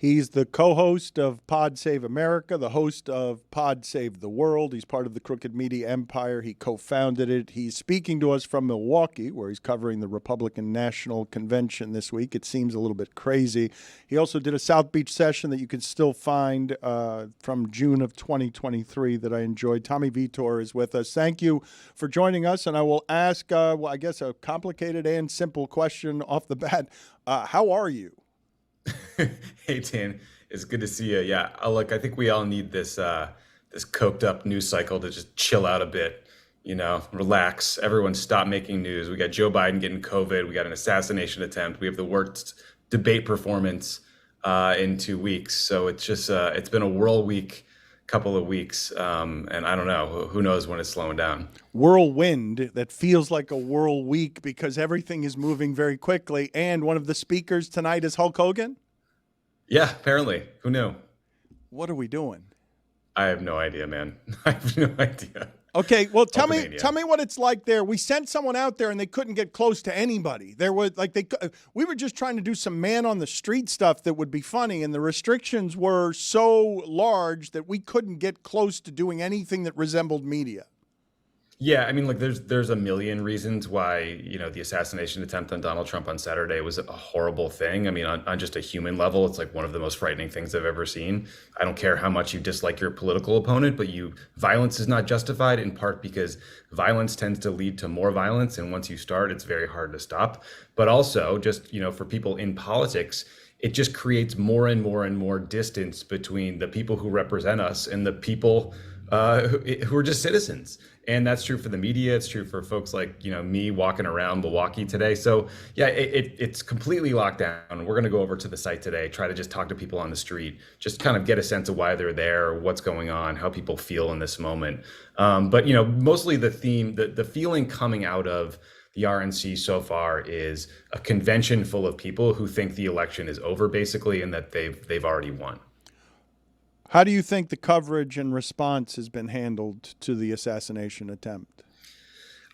He's the co-host of Pod Save America, the host of Pod Save the World. He's part of the Crooked Media Empire. He co-founded it. He's speaking to us from Milwaukee, where he's covering the Republican National Convention this week. It seems a little bit crazy. He also did a South Beach session that you can still find from June of 2023 that I enjoyed. Tommy Vietor is with us. Thank you for joining us. And I will ask, I guess, a complicated and simple question off the bat. How are you? Hey, Dan, it's good to see you. Yeah, look, I think we all need this coked up news cycle to just chill out a bit, relax. Everyone stop making news. We got Joe Biden getting COVID. We got an assassination attempt. We have the worst debate performance in 2 weeks. So it's just, it's been a whirlwind couple of weeks. And I don't know, who knows when it's slowing down. Whirlwind that feels like a whirl week because everything is moving very quickly. And one of the speakers tonight is Hulk Hogan. Yeah, apparently. Who knew? What are we doing? I have no idea, man. I have no idea. Okay, well, tell me what it's like there. We sent someone out there and they couldn't get close to anybody. There was we were just trying to do some man on the street stuff that would be funny, and the restrictions were so large that we couldn't get close to doing anything that resembled media. Yeah, I mean, look, there's a million reasons why, the assassination attempt on Donald Trump on Saturday was a horrible thing. I mean, on just a human level, it's like one of the most frightening things I've ever seen. I don't care how much you dislike your political opponent, but violence is not justified, in part because violence tends to lead to more violence. And once you start, it's very hard to stop. But also just, for people in politics, it just creates more and more and more distance between the people who represent us and the people who are just citizens. And that's true for the media. It's true for folks like, me walking around Milwaukee today. So yeah, it's completely locked down. We're going to go over to the site today, try to just talk to people on the street, just kind of get a sense of why they're there, what's going on, how people feel in this moment. But, mostly the theme, the feeling coming out of the RNC so far is a convention full of people who think the election is over, basically, and that they've already won. How do you think the coverage and response has been handled to the assassination attempt?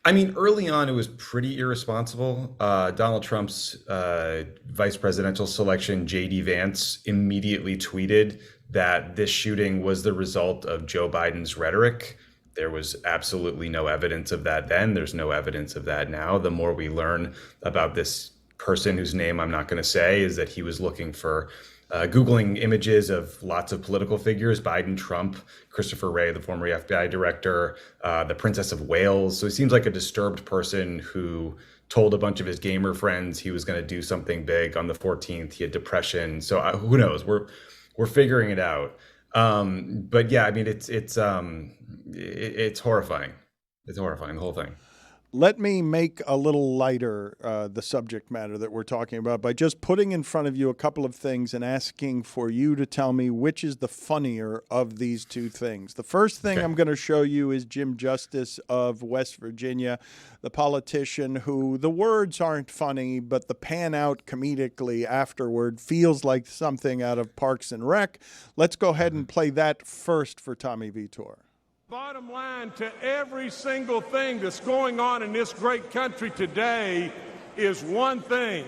I mean, early on, it was pretty irresponsible. Donald Trump's vice presidential selection, J.D. Vance, immediately tweeted that this shooting was the result of Joe Biden's rhetoric. There was absolutely no evidence of that then. There's no evidence of that now. The more we learn about this person whose name I'm not going to say, is that he was looking for Googling images of lots of political figures: Biden, Trump, Christopher Wray, the former FBI director, the Princess of Wales. So he seems like a disturbed person who told a bunch of his gamer friends he was going to do something big on the 14th. He had depression. So who knows? We're figuring it out. But yeah, I mean, it's horrifying. It's horrifying, the whole thing. Let me make a little lighter the subject matter that we're talking about by just putting in front of you a couple of things and asking for you to tell me which is the funnier of these two things. The first thing I'm going to show you is Jim Justice of West Virginia, the politician who the words aren't funny, but the pan out comedically afterward feels like something out of Parks and Rec. Let's go ahead and play that first for Tommy Vietor. Bottom line to every single thing that's going on in this great country today is one thing.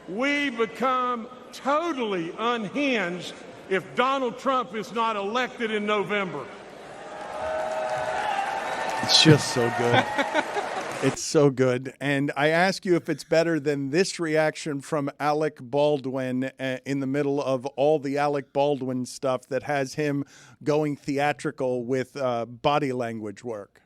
We become totally unhinged if Donald Trump is not elected in November. It's just so good. It's so good. And I ask you if it's better than this reaction from Alec Baldwin in the middle of all the Alec Baldwin stuff that has him going theatrical with body language work.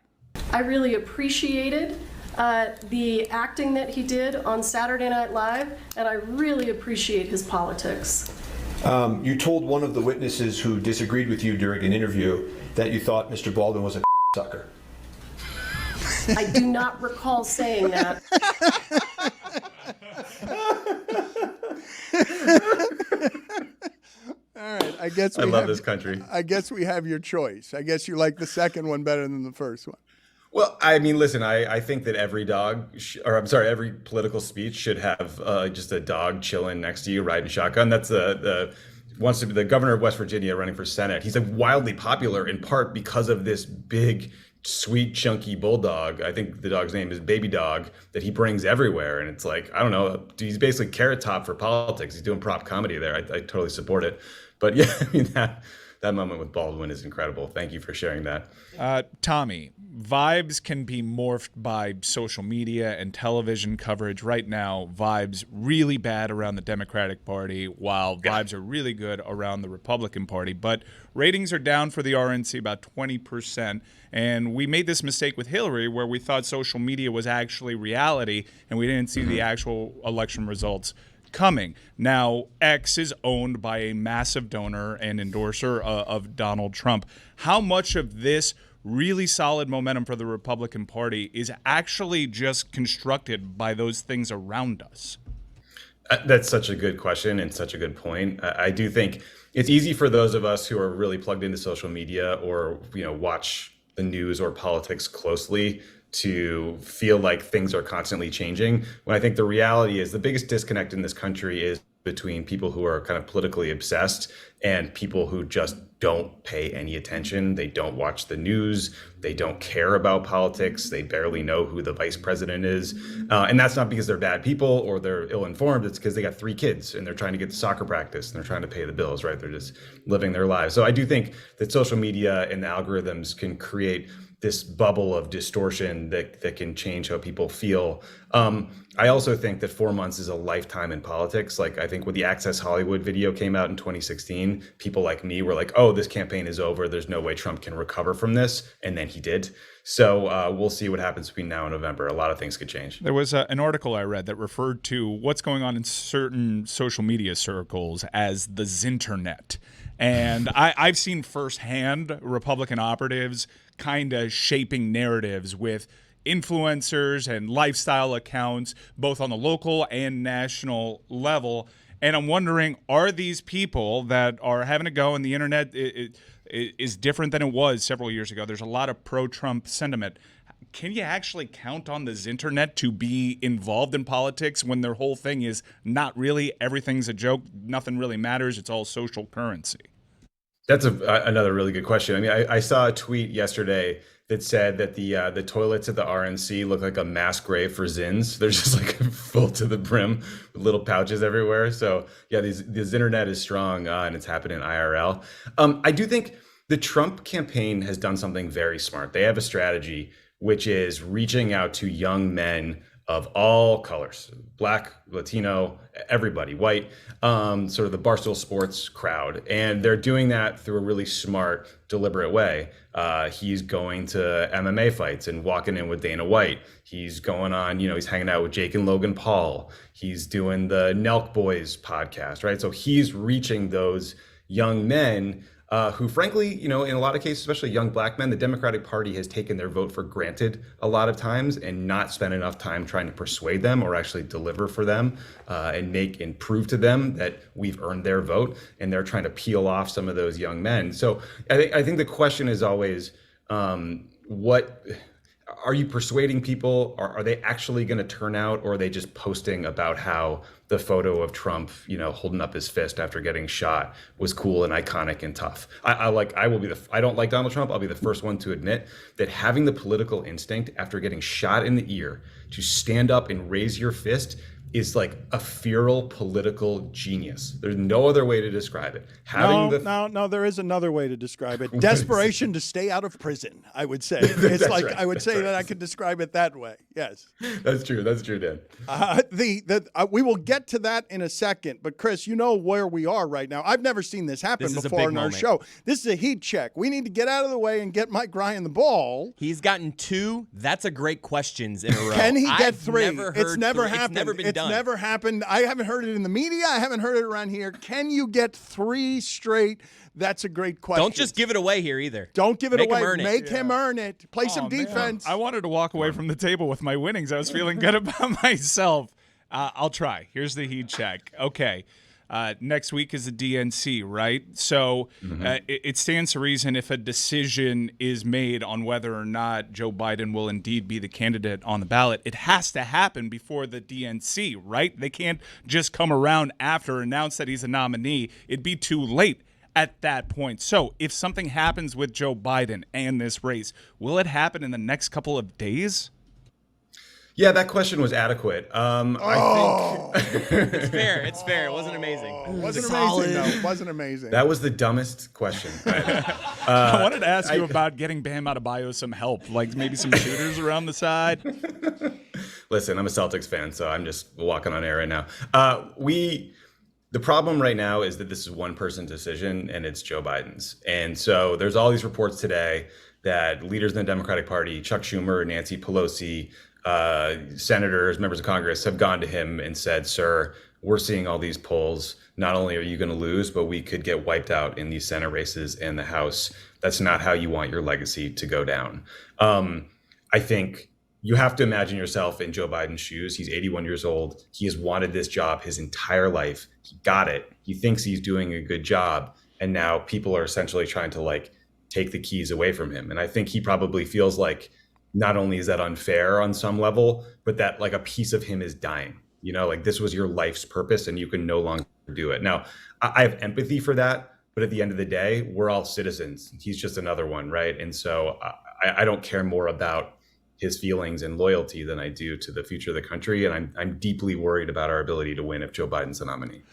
I really appreciated the acting that he did on Saturday Night Live, and I really appreciate his politics. You told one of the witnesses who disagreed with you during an interview that you thought Mr. Baldwin was a sucker. I do not recall saying that. All right, I guess I love this country. I guess we have your choice. I guess you like the second one better than the first one. Well, I mean, listen, I think that every every political speech should have just a dog chilling next to you riding shotgun. That's wants to be the governor of West Virginia running for Senate. He's like wildly popular in part because of this big sweet, chunky bulldog. I think the dog's name is Baby Dog, that he brings everywhere. And it's like, I don't know, he's basically Carrot Top for politics. He's doing prop comedy there. I totally support it. But yeah, I mean, that moment with Baldwin is incredible. Thank you for sharing that. Tommy, vibes can be morphed by social media and television coverage. Right now, vibes really bad around the Democratic Party, while vibes are really good around the Republican Party. But ratings are down for the RNC about 20%. And we made this mistake with Hillary where we thought social media was actually reality and we didn't see the actual election results coming. Now, X is owned by a massive donor and endorser of Donald Trump. How much of this really solid momentum for the Republican Party is actually just constructed by those things around us? That's such a good question and such a good point. I do think it's easy for those of us who are really plugged into social media or, watch the news or politics closely to feel like things are constantly changing, when I think the reality is the biggest disconnect in this country is between people who are kind of politically obsessed and people who just don't pay any attention. They don't watch the news. They don't care about politics. They barely know who the vice president is. And that's not because they're bad people or they're ill-informed. It's because they got 3 kids and they're trying to get to soccer practice and they're trying to pay the bills, right? They're just living their lives. So I do think that social media and the algorithms can create this bubble of distortion that can change how people feel. I also think that 4 months is a lifetime in politics. Like, I think when the Access Hollywood video came out in 2016, people like me were like, oh, this campaign is over. There's no way Trump can recover from this. And then he did. So we'll see what happens between now and November. A lot of things could change. There was an article I read that referred to what's going on in certain social media circles as the Zinternet. And I've seen firsthand Republican operatives kind of shaping narratives with influencers and lifestyle accounts, both on the local and national level. And I'm wondering, are these people that are having a go in the internet is different than it was several years ago? There's a lot of pro-Trump sentiment. Can you actually count on the Zinternet to be involved in politics when their whole thing is not really, everything's a joke, nothing really matters, it's all social currency? That's another really good question. I mean, I saw a tweet yesterday that said that the toilets at the RNC look like a mass grave for Zins. They're just like full to the brim with little pouches everywhere. So yeah, the internet is strong and it's happening IRL. I do think the Trump campaign has done something very smart. They have a strategy which is reaching out to young men of all colors, Black, Latino, everybody, white, sort of the Barstool Sports crowd. And they're doing that through a really smart, deliberate way. He's going to MMA fights and walking in with Dana White. He's going on, he's hanging out with Jake and Logan Paul. He's doing the Nelk Boys podcast, right? So he's reaching those young men who, frankly, in a lot of cases, especially young Black men, the Democratic Party has taken their vote for granted a lot of times and not spent enough time trying to persuade them or actually deliver for them and prove to them that we've earned their vote. And they're trying to peel off some of those young men. So I think the question is always, what are you persuading people? Are they actually going to turn out, or are they just posting about how the photo of Trump, holding up his fist after getting shot was cool and iconic and tough? I don't like Donald Trump. I'll be the first one to admit that having the political instinct after getting shot in the ear to stand up and raise your fist is like a feral political genius. There's no other way to describe it. No, there is another way to describe it. Desperation to stay out of prison, I would say. It's like, right. I would say that I could describe it that way. Yes. That's true, Dan. We will get to that in a second, but Chris, you know where we are right now. I've never seen this happen before in our show. This is a heat check. We need to get out of the way and get Mike Ryan the ball. He's gotten 2 That's a Great questions in a row. Can he get 3? It's never happened. It's never been done. It's never happened. I haven't heard it in the media. I haven't heard it around here. Can you get 3 straight? That's a great question. Don't just give it away here either. Don't give it Make away. Him earn it. Make him earn it. Play some defense. I wanted to walk away from the table with my winnings. I was feeling good about myself. I'll try. Here's the heat check. Okay. Next week is the DNC, right? So it stands to reason if a decision is made on whether or not Joe Biden will indeed be the candidate on the ballot, it has to happen before the DNC, right? They can't just come around after, announce that he's a nominee. It'd be too late. at that point. So if something happens with Joe Biden and this race, will it happen in the next couple of days? Yeah, that question was adequate. I think It's fair. It's fair. It wasn't amazing. Wasn't amazing, though. It wasn't amazing. that was the dumbest question. I wanted to ask you about getting Bam Adebayo some help, like maybe some shooters around the side. Listen, I'm a Celtics fan, so I'm just walking on air right now. The problem right now is that this is one person decision, and it's Joe Biden's. And so there's all these reports today that leaders in the Democratic Party, Chuck Schumer, Nancy Pelosi, senators, members of Congress have gone to him and said, sir, we're seeing all these polls. Not only are you going to lose, but we could get wiped out in these Senate races and the House. That's not how you want your legacy to go down. I think you have to imagine yourself in Joe Biden's shoes. He's 81 years old. He has wanted this job his entire life. He got it. He thinks he's doing a good job. And now people are essentially trying to like take the keys away from him. And I think he probably feels like not only is that unfair on some level, but that like a piece of him is dying. You know, like this was your life's purpose and you can no longer do it. Now, I have empathy for that. But at the end of the day, we're all citizens. He's just another one, right? And so I don't care more about his feelings and loyalty than I do to the future of the country. And I'm deeply worried about our ability to win if Joe Biden's the nominee.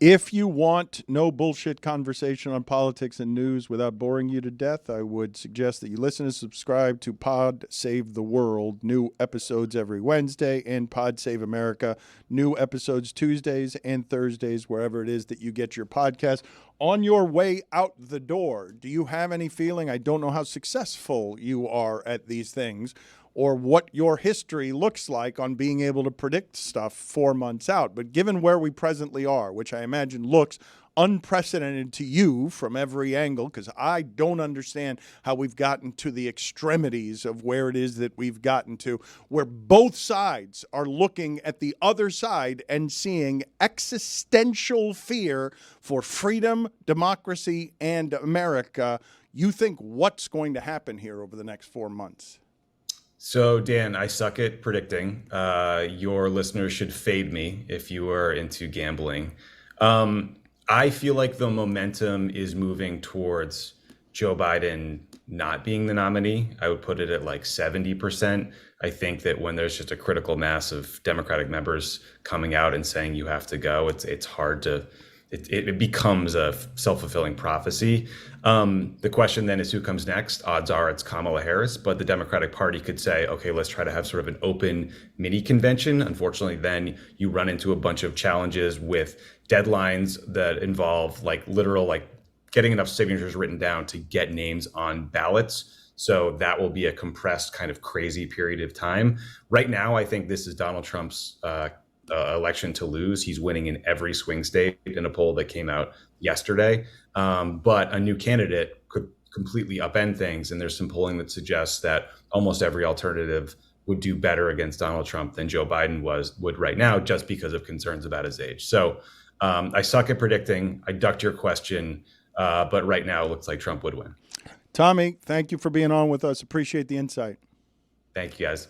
If you want no bullshit conversation on politics and news without boring you to death, I would suggest that you listen and subscribe to Pod Save the World. New episodes every Wednesday, and Pod Save America. New episodes Tuesdays and Thursdays, wherever it is that you get your podcast. On your way out the door, do you have any feeling, I don't know how successful you are at these things, or what your history looks like on being able to predict stuff 4 months out. But given where we presently are, which I imagine looks unprecedented to you from every angle, because I don't understand how we've gotten to the extremities of where it is that we've gotten to, where both sides are looking at the other side and seeing existential fear for freedom, democracy, and America. You think what's going to happen here over the next 4 months? So, Dan, I suck at predicting. Your listeners should fade me if you are into gambling. I feel like the momentum is moving towards Joe Biden not being the nominee. I would put it at like 70%. I think that when there's just a critical mass of Democratic members coming out and saying you have to go, it's hard to... It becomes a self-fulfilling prophecy. The question then is who comes next? Odds are it's Kamala Harris, but the Democratic Party could say, okay, let's try to have sort of an open mini convention. Unfortunately, then you run into a bunch of challenges with deadlines that involve like literal, like getting enough signatures written down to get names on ballots. So that will be a compressed kind of crazy period of time. Right now, I think this is Donald Trump's election to lose. He's winning in every swing state in a poll that came out yesterday. But a new candidate could completely upend things. And there's some polling that suggests that almost every alternative would do better against Donald Trump than Joe Biden would right now, just because of concerns about his age. So I suck at predicting. I ducked your question, but right now it looks like Trump would win. Tommy, thank you for being on with us. Appreciate the insight. Thank you, guys.